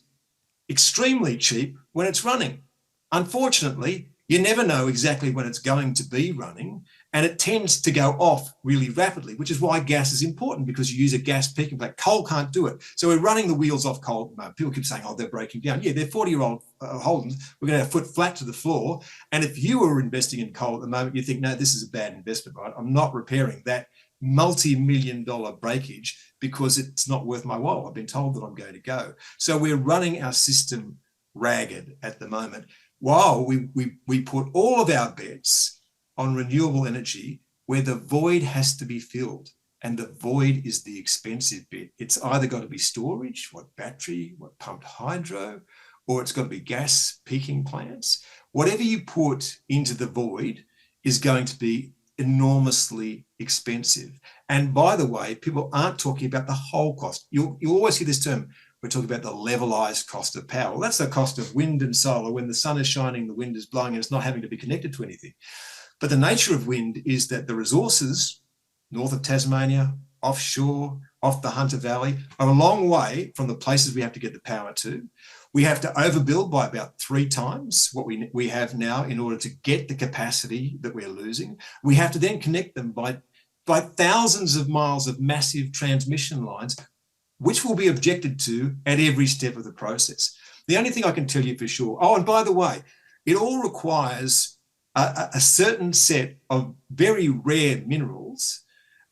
extremely cheap when it's running. Unfortunately, you never know exactly when it's going to be running, and it tends to go off really rapidly, which is why gas is important, because you use a gas peaking plant. Coal can't do it. So we're running the wheels off coal. People keep saying, oh, they're breaking down. Yeah, they're 40-year-old Holdens. We're going to have foot flat to the floor. And if you were investing in coal at the moment, you think, no, this is a bad investment, right? I'm not repairing that multi-million-dollar breakage because it's not worth my while. I've been told that I'm going to go. So we're running our system ragged at the moment, while we put all of our bets on renewable energy, where the void has to be filled. And the void is the expensive bit. It's either got to be storage, what battery, what pumped hydro, or it's got to be gas peaking plants. Whatever you put into the void is going to be enormously expensive. And by the way, people aren't talking about the whole cost. You'll always hear this term, we're talking about the levelized cost of power. Well, that's the cost of wind and solar. When the sun is shining, the wind is blowing, and it's not having to be connected to anything. But the nature of wind is that the resources north of Tasmania, offshore, off the Hunter Valley, are a long way from the places we have to get the power to. We have to overbuild by about 3 times what we have now in order to get the capacity that we're losing. We have to then connect them by thousands of miles of massive transmission lines, which will be objected to at every step of the process. The only thing I can tell you for sure, oh, and by the way, it all requires a certain set of very rare minerals.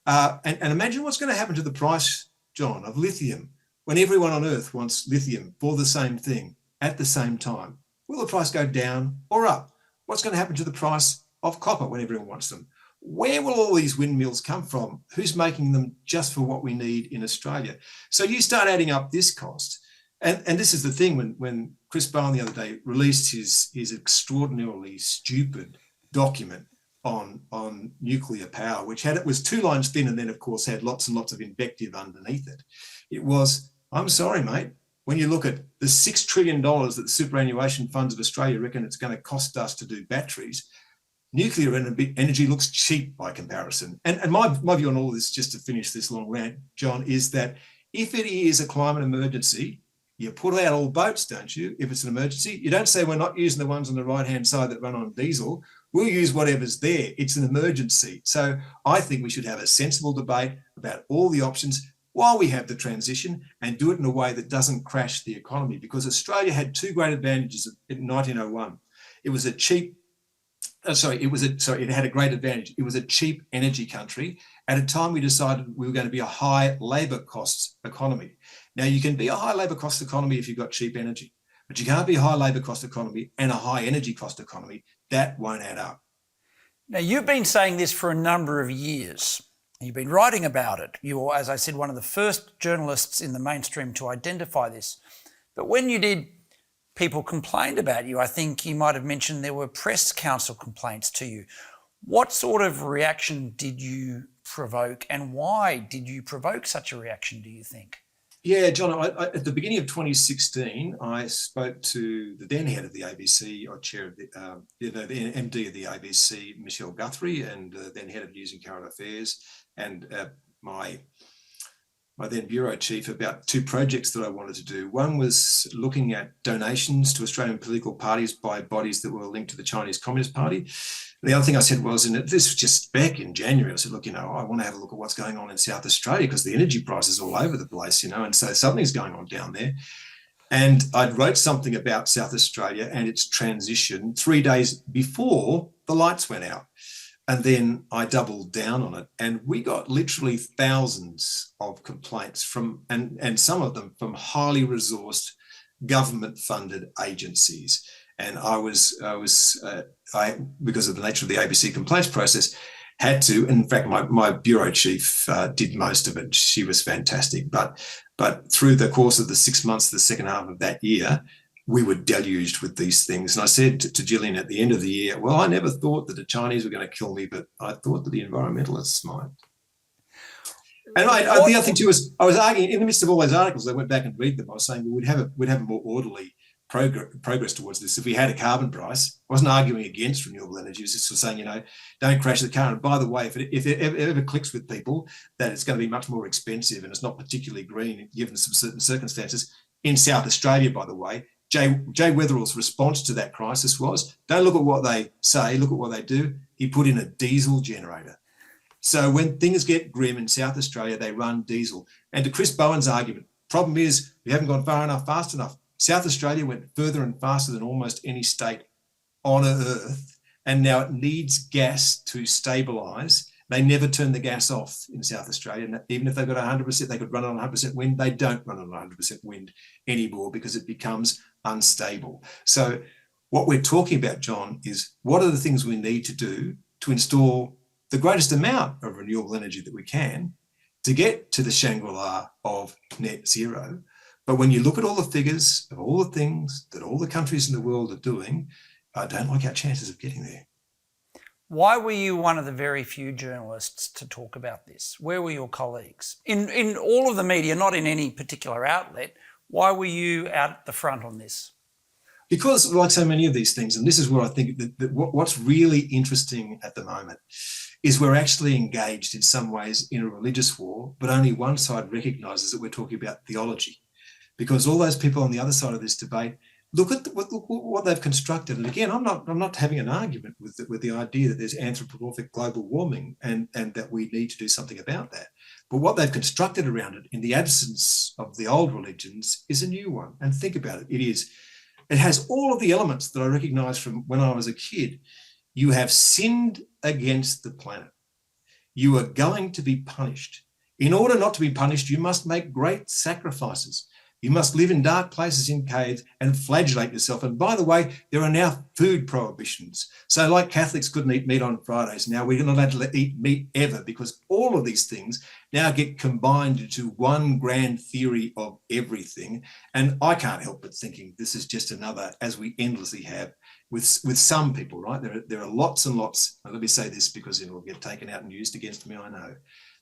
And imagine what's going to happen to the price, John, of lithium when everyone on Earth wants lithium for the same thing at the same time. Will the price go down or up? What's going to happen to the price of copper when everyone wants them? Where will all these windmills come from? Who's making them just for what we need in Australia? So you start adding up this cost. And this is the thing, when Chris Bowen the other day released his extraordinarily stupid document on nuclear power, which was 2 lines thin and then, of course, had lots and lots of invective underneath it. It was, I'm sorry, mate, when you look at the $6 trillion that the superannuation funds of Australia reckon it's going to cost us to do batteries, nuclear energy looks cheap by comparison. And my view on all this, just to finish this long rant, John, is that if it is a climate emergency, you put out all boats, don't you? If it's an emergency, you don't say we're not using the ones on the right-hand side that run on diesel. We'll use whatever's there. It's an emergency. So I think we should have a sensible debate about all the options while we have the transition, and do it in a way that doesn't crash the economy, because Australia had 2 great advantages in 1901. It was a cheap it had a great advantage. It was a cheap energy country at a time we decided we were going to be a high labour costs economy. Now, you can be a high labour cost economy if you've got cheap energy, but you can't be a high labour cost economy and a high energy cost economy. That won't add up. Now, you've been saying this for a number of years. You've been writing about it. You were, as I said, one of the first journalists in the mainstream to identify this. But when you did, people complained about you. I think you might have mentioned there were press council complaints to you. What sort of reaction did you provoke, and why did you provoke such a reaction, do you think? Yeah, John, at the beginning of 2016, I spoke to the then head of the ABC, or chair of the MD of the ABC, Michelle Guthrie, and then head of News and Current Affairs, and my then bureau chief, about 2 projects that I wanted to do. One was looking at donations to Australian political parties by bodies that were linked to the Chinese Communist Party. And the other thing I said was, and this was just back in January, I said, look, I want to have a look at what's going on in South Australia, because the energy prices all over the place, and so something's going on down there. And I wrote something about South Australia and its transition 3 days before the lights went out. And then I doubled down on it, and we got literally thousands of complaints from, and some of them from highly resourced government-funded agencies. And I because of the nature of the ABC complaints process, had to. In fact, my bureau chief did most of it. She was fantastic. But through the course of the 6 months, the second half of that year, we were deluged with these things. And I said to Gillian at the end of the year, well, I never thought that the Chinese were going to kill me, but I thought that the environmentalists might. And the other thing too was I was arguing in the midst of all those articles. I went back and read them. I was saying we'd have a more orderly progress towards this if we had a carbon price. I wasn't arguing against renewable energy. I was just saying, don't crash the car. And by the way, if it ever clicks with people that it's going to be much more expensive and it's not particularly green given some certain circumstances in South Australia, by the way. Jay Weatherall's response to that crisis was, don't look at what they say, look at what they do. He put in a diesel generator. So when things get grim in South Australia, they run diesel. And to Chris Bowen's argument, problem is we haven't gone far enough, fast enough. South Australia went further and faster than almost any state on Earth, and now it needs gas to stabilise. They never turn the gas off in South Australia. Even if they've got 100%, they could run on 100% wind. They don't run on 100% wind anymore because it becomes unstable. So what we're talking about, John, is what are the things we need to do to install the greatest amount of renewable energy that we can to get to the Shangri-La of net zero. But when you look at all the figures of all the things that all the countries in the world are doing, I don't like our chances of getting there. Why were you one of the very few journalists to talk about this? Where were your colleagues? In all of the media, not in any particular outlet, why were you out at the front on this? Because like so many of these things, and this is what I think that what's really interesting at the moment is we're actually engaged in some ways in a religious war, but only one side recognises that we're talking about theology. Because all those people on the other side of this debate look at what they've constructed. And again, I'm not having an argument with the idea that there's anthropomorphic global warming and that we need to do something about that. But what they've constructed around it in the absence of the old religions is a new one. And think about it. It has all of the elements that I recognise from when I was a kid. You have sinned against the planet. You are going to be punished. In order not to be punished, you must make great sacrifices. You must live in dark places in caves and flagellate yourself. And by the way, there are now food prohibitions. So like Catholics couldn't eat meat on Fridays, now we're not allowed to eat meat ever, because all of these things now get combined into one grand theory of everything. And I can't help but thinking this is just another, as we endlessly have with some people, right? There are lots and lots, and let me say this because it will get taken out and used against me, I know.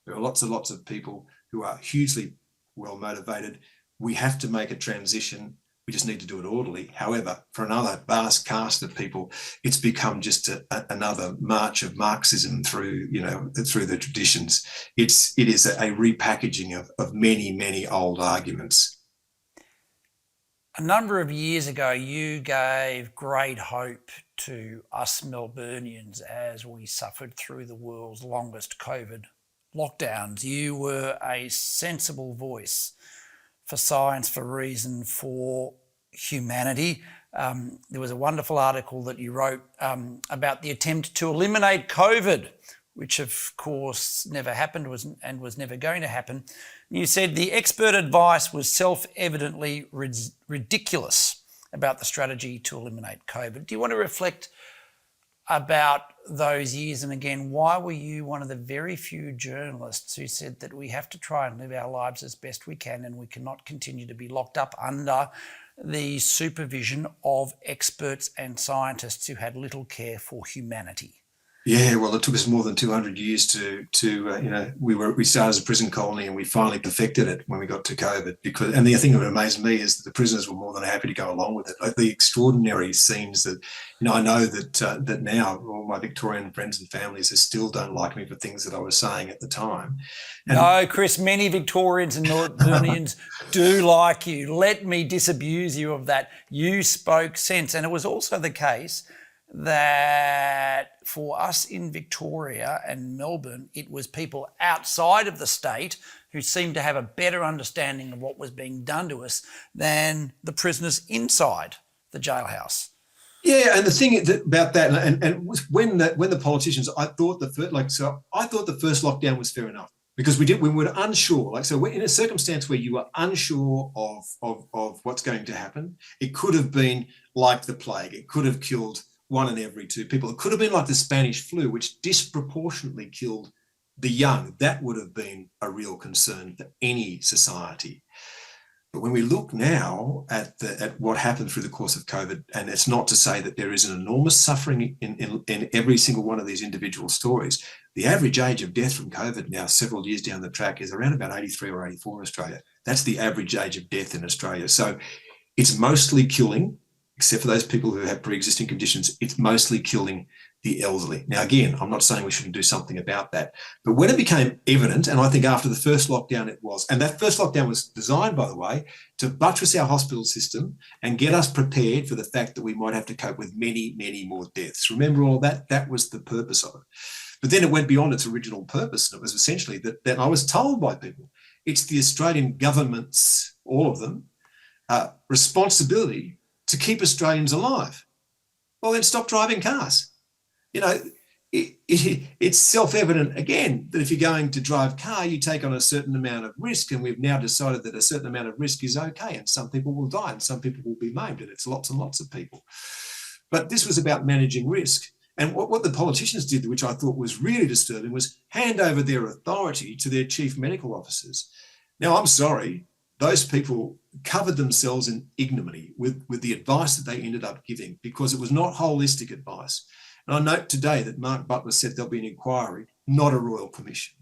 There are lots and lots of people who are hugely well motivated. We have to make a transition. We just need to do it orderly. However, for another vast cast of people, it's become just another march of Marxism through the traditions. It is a repackaging of many, many old arguments. A number of years ago, you gave great hope to us Melburnians as we suffered through the world's longest COVID lockdowns. You were a sensible voice for science, for reason, for humanity. There was a wonderful article that you wrote about the attempt to eliminate COVID, which of course never happened and was never going to happen. You said the expert advice was self-evidently ridiculous about the strategy to eliminate COVID. Do you want to reflect about those years? And again, why were you one of the very few journalists who said that we have to try and live our lives as best we can and we cannot continue to be locked up under the supervision of experts and scientists who had little care for humanity? Yeah, well, it took us more than 200 years we started as a prison colony and we finally perfected it when we got to COVID. And the thing that amazed me is that the prisoners were more than happy to go along with it. Like the extraordinary scenes that, I know that now all my Victorian friends and families still don't like me for things that I was saying at the time. And no, Chris, many Victorians and Melburnians do like you. Let me disabuse you of that. You spoke sense. And it was also the case that for us in Victoria and Melbourne, it was people outside of the state who seemed to have a better understanding of what was being done to us than the prisoners inside the jailhouse. Yeah, and the thing about that, and when the politicians, I thought the first lockdown was fair enough because we were unsure. Like, so in a circumstance where you are unsure of what's going to happen, it could have been like the plague. It could have killed 1 in every 2 people. It could have been like the Spanish flu, which disproportionately killed the young. That would have been a real concern for any society. But when we look now at what happened through the course of COVID, and it's not to say that there is an enormous suffering in every single one of these individual stories, the average age of death from COVID now, several years down the track, is around about 83 or 84 in Australia. That's the average age of death in Australia. So it's mostly killing, except for those people who have pre-existing conditions, it's mostly killing the elderly. Now, again, I'm not saying we shouldn't do something about that, but when it became evident, and I think after the first lockdown it was, and that first lockdown was designed, by the way, to buttress our hospital system and get us prepared for the fact that we might have to cope with many, many more deaths. Remember all that? That was the purpose of it. But then it went beyond its original purpose, and it was essentially that I was told by people, it's the Australian government's, all of them, responsibility to keep Australians alive. Well, then stop driving cars. You know, it's self-evident, again, that if you're going to drive a car, you take on a certain amount of risk, and we've now decided that a certain amount of risk is okay, and some people will die and some people will be maimed, and it's lots and lots of people. But this was about managing risk. And what the politicians did, which I thought was really disturbing, was hand over their authority to their chief medical officers. Now, I'm sorry, those people covered themselves in ignominy with the advice that they ended up giving, because it was not holistic advice. And I note today that Mark Butler said there'll be an inquiry, not a royal commission,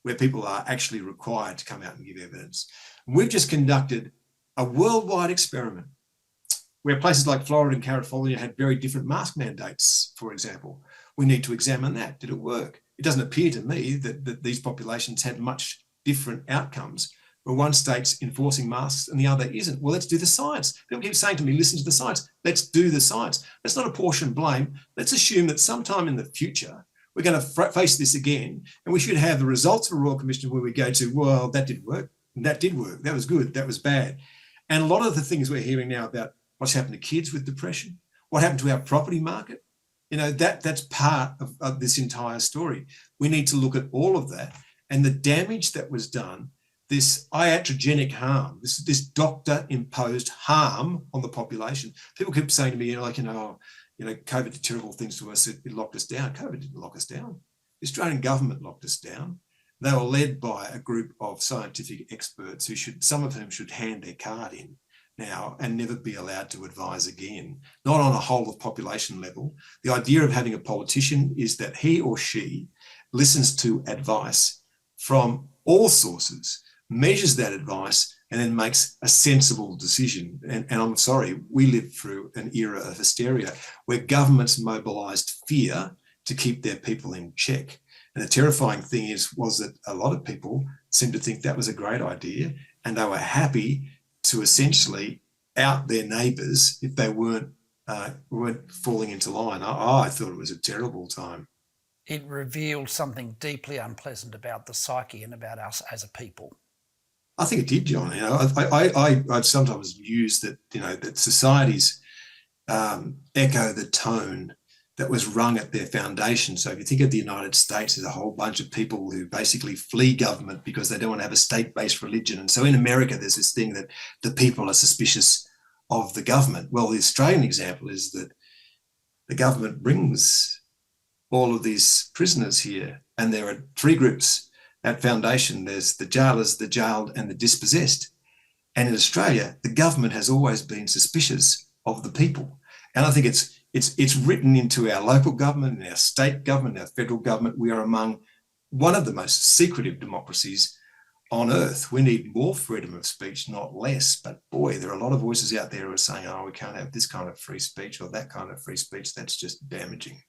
where people are actually required to come out and give evidence. And we've just conducted a worldwide experiment where places like Florida and California had very different mask mandates, for example. We need to examine that. Did it work? It doesn't appear to me that these populations had much different outcomes, where one state's enforcing masks and the other isn't. Well, let's do the science. People keep saying to me, listen to the science. Let's do the science. Let's not apportion blame. Let's assume that sometime in the future, we're going to face this again, and we should have the results of a Royal Commission where we go to, well, that didn't work. That did work. That was good. That was bad. And a lot of the things we're hearing now about what's happened to kids with depression, what happened to our property market, you know, that's part of this entire story. We need to look at all of that and the damage that was done, this iatrogenic harm, this doctor-imposed harm on the population. People keep saying to me, COVID did terrible things to us. It locked us down. COVID didn't lock us down. The Australian government locked us down. They were led by a group of scientific experts some of whom should hand their card in now and never be allowed to advise again, not on a whole of population level. The idea of having a politician is that he or she listens to advice from all sources, measures that advice, and then makes a sensible decision. And I'm sorry, we lived through an era of hysteria where governments mobilised fear to keep their people in check. And the terrifying thing was that a lot of people seemed to think that was a great idea, and they were happy to essentially out their neighbours if they weren't falling into line. I thought it was a terrible time. It revealed something deeply unpleasant about the psyche and about us as a people. I think it did, John. You know, I've sometimes used that, you know, that societies echo the tone that was rung at their foundation. So if you think of the United States, there's a whole bunch of people who basically flee government because they don't want to have a state-based religion. And so in America, there's this thing that the people are suspicious of the government. Well, the Australian example is that the government brings all of these prisoners here, and there are 3 groups at foundation. There's the jailers, the jailed, and the dispossessed. And in Australia, the government has always been suspicious of the people. And I think it's written into our local government, and our state government, our federal government. We are among one of the most secretive democracies on earth. We need more freedom of speech, not less. But boy, there are a lot of voices out there who are saying, oh, we can't have this kind of free speech or that kind of free speech. That's just damaging.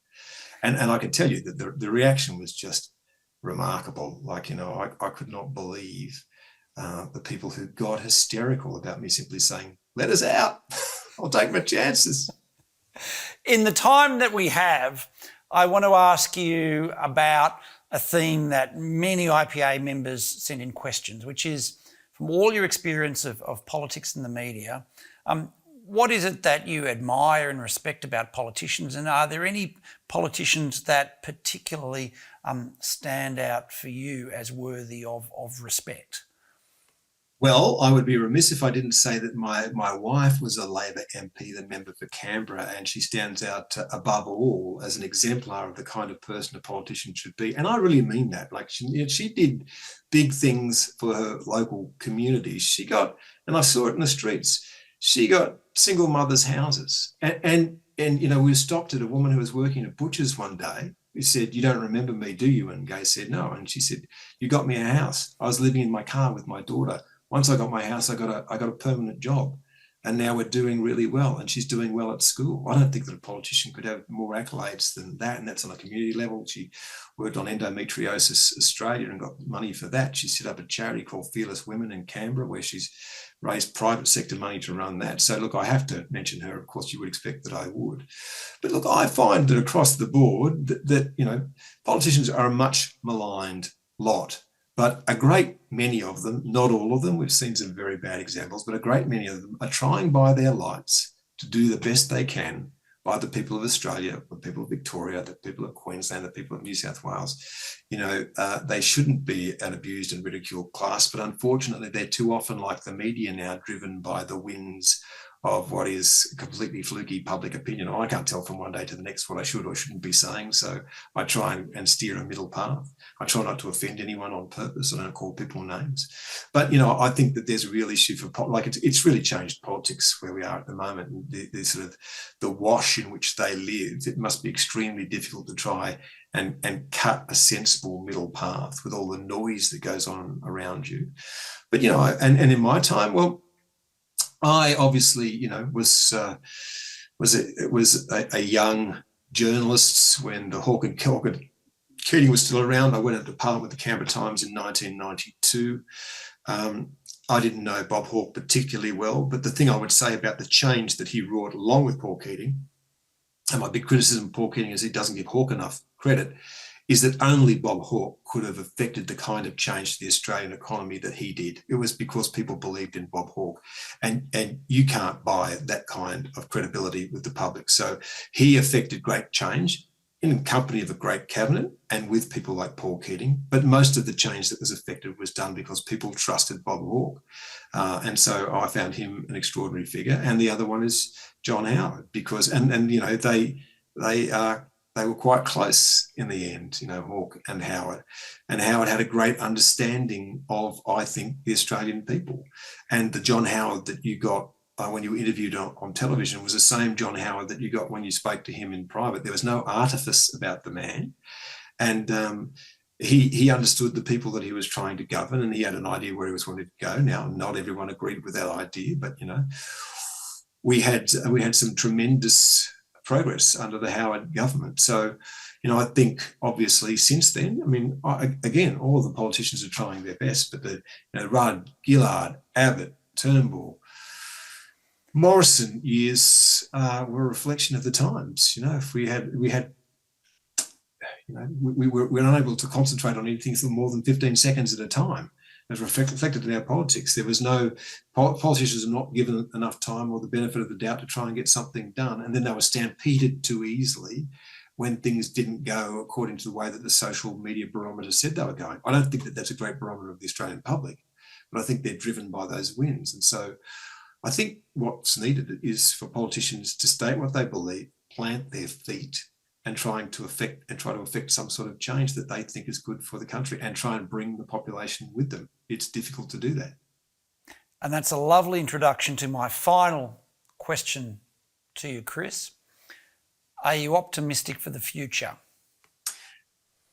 And I can tell you that the reaction was just remarkable. Like, you know, I could not believe the people who got hysterical about me simply saying, let us out. I'll take my chances. In the time that we have, I want to ask you about a theme that many IPA members send in questions, which is, from all your experience of politics and the media, what is it that you admire and respect about politicians, and are there any politicians that particularly stand out for you as worthy of respect? Well, I would be remiss if I didn't say that my wife was a Labor MP, the member for Canberra, and she stands out above all as an exemplar of the kind of person a politician should be. And I really mean that. Like she did big things for her local community. She got, and I saw it in the streets, she got single mothers' houses. And you know, we were stopped at a woman who was working at Butcher's one day who said, "You don't remember me, do you?" And Gay said, "No." And she said, "You got me a house. I was living in my car with my daughter. Once I got my house, I got a permanent job, and now we're doing really well, and she's doing well at school." I don't think that a politician could have more accolades than that, and that's on a community level. She worked on Endometriosis Australia and got money for that. She set up a charity called Fearless Women in Canberra, where she's raised private sector money to run that. So look, I have to mention her. Of course, you would expect that I would. But look, I find that across the board that you know, politicians are a much maligned lot. But a great many of them, not all of them, we've seen some very bad examples, but a great many of them are trying by their lights to do the best they can by the people of Australia, the people of Victoria, the people of Queensland, the people of New South Wales. You know, they shouldn't be an abused and ridiculed class, but unfortunately they're too often, like the media now, driven by the winds of what is completely fluky public opinion. I can't tell from one day to the next what I should or shouldn't be saying, so I try and steer a middle path. I try not to offend anyone on purpose. I don't call people names. But, you know, I think that there's a real issue for, like, it's really changed politics where we are at the moment. The sort of the wash in which they live, it must be extremely difficult to try and cut a sensible middle path with all the noise that goes on around you. But, you know, and in my time, well, I obviously, you know, was a young journalist when the Hawke and Keating was still around. I went into Parliament with the Canberra Times in 1992. I didn't know Bob Hawke particularly well, but the thing I would say about the change that he wrought along with Paul Keating, and my big criticism of Paul Keating is he doesn't give Hawke enough credit, is that only Bob Hawke could have affected the kind of change to the Australian economy that he did. It was because people believed in Bob Hawke, and you can't buy that kind of credibility with the public. So he affected great change in company of a great cabinet and with people like Paul Keating, but most of the change that was affected was done because people trusted Bob Hawke. And so I found him an extraordinary figure. And the other one is John Howard, because, and you know, they were quite close in the end, you know, Hawke and Howard. And Howard had a great understanding of, I think, the Australian people. And the John Howard that you got when you were interviewed on television was the same John Howard that you got when you spoke to him in private. There was no artifice about the man. And he understood the people that he was trying to govern, and he had an idea where he was wanting to go. Now, not everyone agreed with that idea, but, you know, we had some tremendous progress under the Howard government. So, you know, I think obviously since then, I mean, again, all of the politicians are trying their best, but the, you know, Rudd, Gillard, Abbott, Turnbull, Morrison years were a reflection of the times. You know, if we had, you know, we were unable to concentrate on anything for more than 15 seconds at a time. As reflected in our politics, there was no, politicians were not given enough time or the benefit of the doubt to try and get something done, and then they were stampeded too easily when things didn't go according to the way that the social media barometer said they were going. I don't think that that's a great barometer of the Australian public, but I think they're driven by those winds. And so I think what's needed is for politicians to state what they believe, plant their feet, and try to affect some sort of change that they think is good for the country, and try and bring the population with them. It's difficult to do that. And that's a lovely introduction to my final question to you, Chris. Are you optimistic for the future?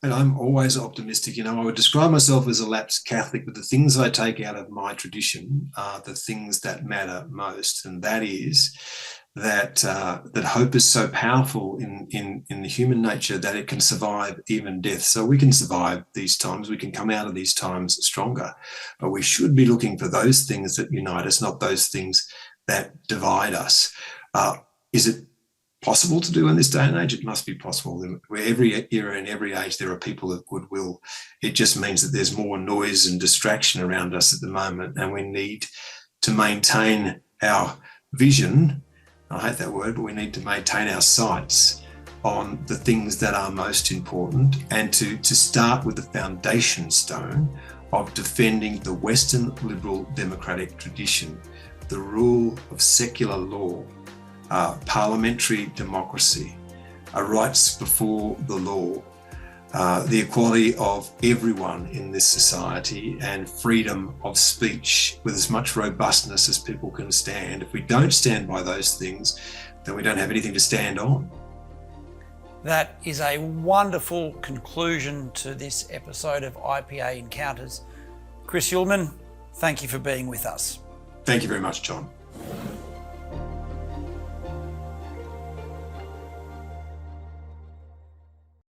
And I'm always optimistic. You know, I would describe myself as a lapsed Catholic, but the things I take out of my tradition are the things that matter most. And that is that hope is so powerful in the human nature that it can survive even death. So we can survive these times. We can come out of these times stronger. But we should be looking for those things that unite us, not those things that divide us. Is it possible to do in this day and age? It must be possible. Where every era and every age there are people of goodwill. It just means that there's more noise and distraction around us at the moment, and we need to maintain our vision. I hate that word, but we need to maintain our sights on the things that are most important, and to start with the foundation stone of defending the Western liberal democratic tradition, the rule of secular law, parliamentary democracy, rights before the law, the equality of everyone in this society, and freedom of speech with as much robustness as people can stand. If we don't stand by those things, then we don't have anything to stand on. That is a wonderful conclusion to this episode of IPA Encounters. Chris Uhlmann, thank you for being with us. Thank you very much, John.